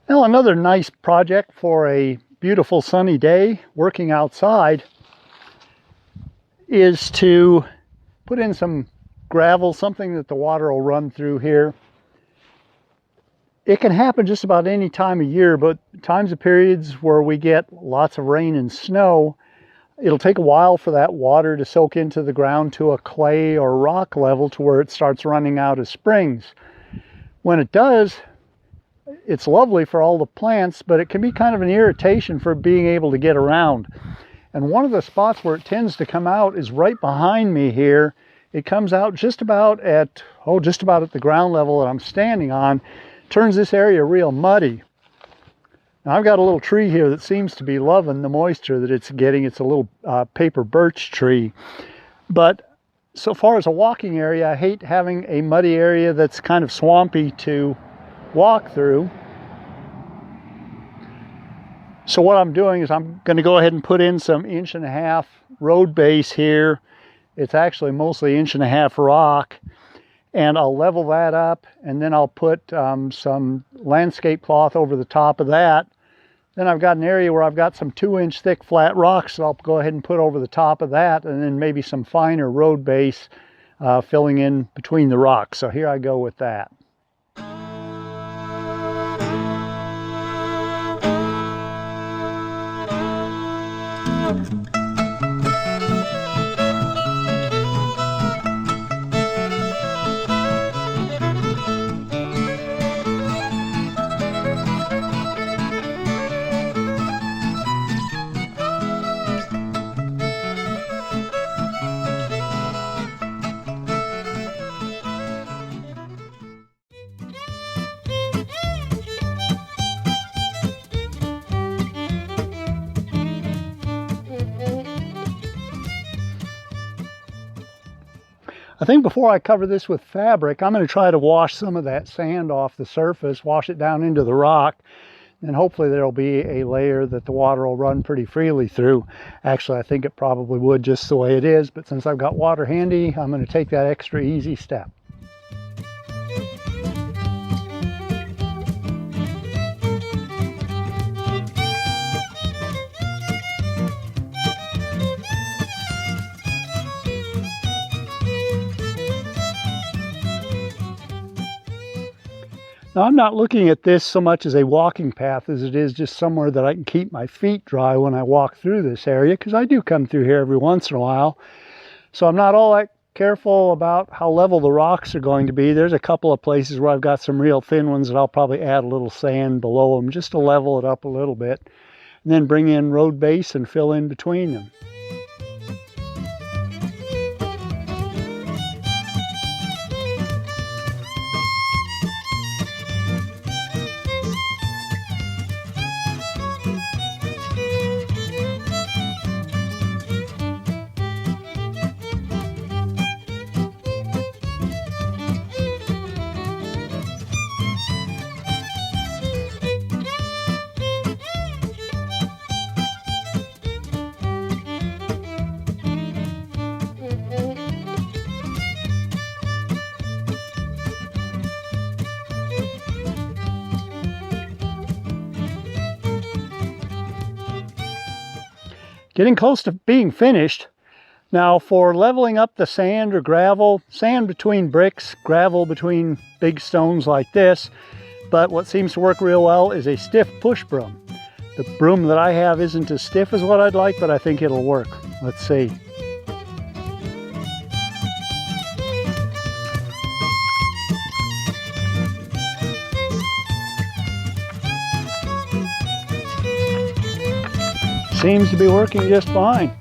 Now, another nice project for a beautiful sunny day working outside is to put in some gravel, something that the water will run through here. It can happen just about any time of year, but times of periods where we get lots of rain and snow, it'll take a while for that water to soak into the ground to a clay or rock level to where it starts running out as springs. When it does, it's lovely for all the plants, but it can be kind of an irritation for being able to get around. And one of the spots where it tends to come out is right behind me here. It comes out just about at the ground level that I'm standing on. Turns this area real muddy. Now I've got a little tree here that seems to be loving the moisture that it's getting. It's a little paper birch tree. But so far as a walking area, I hate having a muddy area that's kind of swampy to walk through. So what I'm doing is I'm going to go ahead and put in some 1.5-inch road base here. It's actually mostly 1.5-inch rock. And I'll level that up, and then I'll put some landscape cloth over the top of that. Then I've got an area where I've got some 2-inch thick flat rocks that I'll go ahead and put over the top of that, and then maybe some finer road base filling in between the rocks. So here I go with that. I think before I cover this with fabric, I'm going to try to wash some of that sand off the surface, wash it down into the rock, and hopefully there'll be a layer that the water will run pretty freely through. Actually, I think it probably would just the way it is, but since I've got water handy, I'm going to take that extra easy step. Now, I'm not looking at this so much as a walking path as it is just somewhere that I can keep my feet dry when I walk through this area, because I do come through here every once in a while. So I'm not all that careful about how level the rocks are going to be. There's a couple of places where I've got some real thin ones that I'll probably add a little sand below them just to level it up a little bit, and then bring in road base and fill in between them. Getting close to being finished. Now, for leveling up the sand or gravel, sand between bricks, gravel between big stones like this, but what seems to work real well is a stiff push broom. The broom that I have isn't as stiff as what I'd like, but I think it'll work. Let's see. Seems to be working just fine.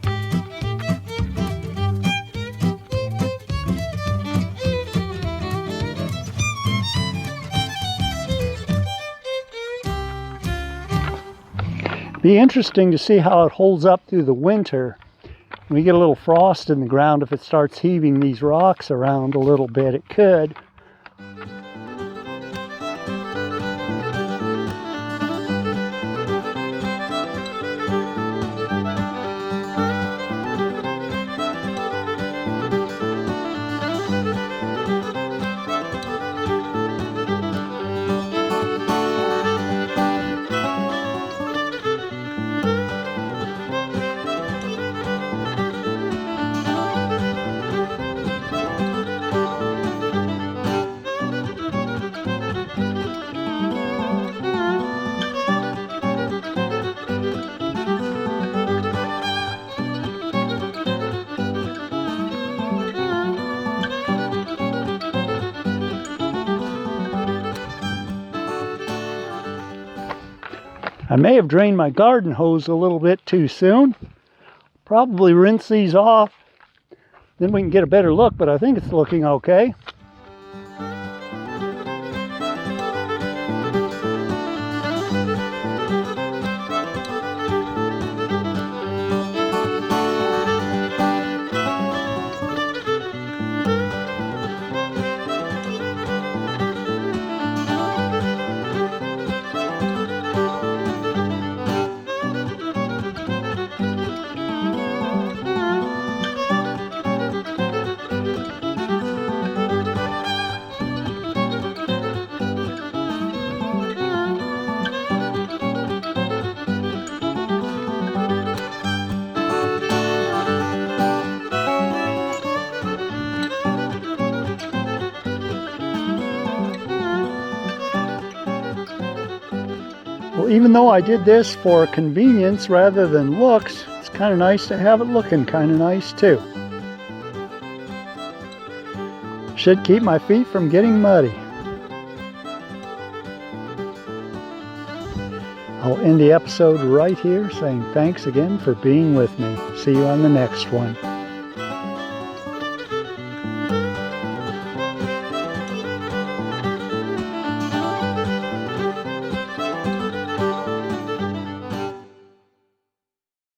Be interesting to see how it holds up through the winter. When we get a little frost in the ground, if it starts heaving these rocks around a little bit, it could. I may have drained my garden hose a little bit too soon. Probably rinse these off, then we can get a better look, but I think it's looking okay. Well, even though I did this for convenience rather than looks, it's kind of nice to have it looking kind of nice too. Should keep my feet from getting muddy. I'll end the episode right here saying thanks again for being with me. See you on the next one.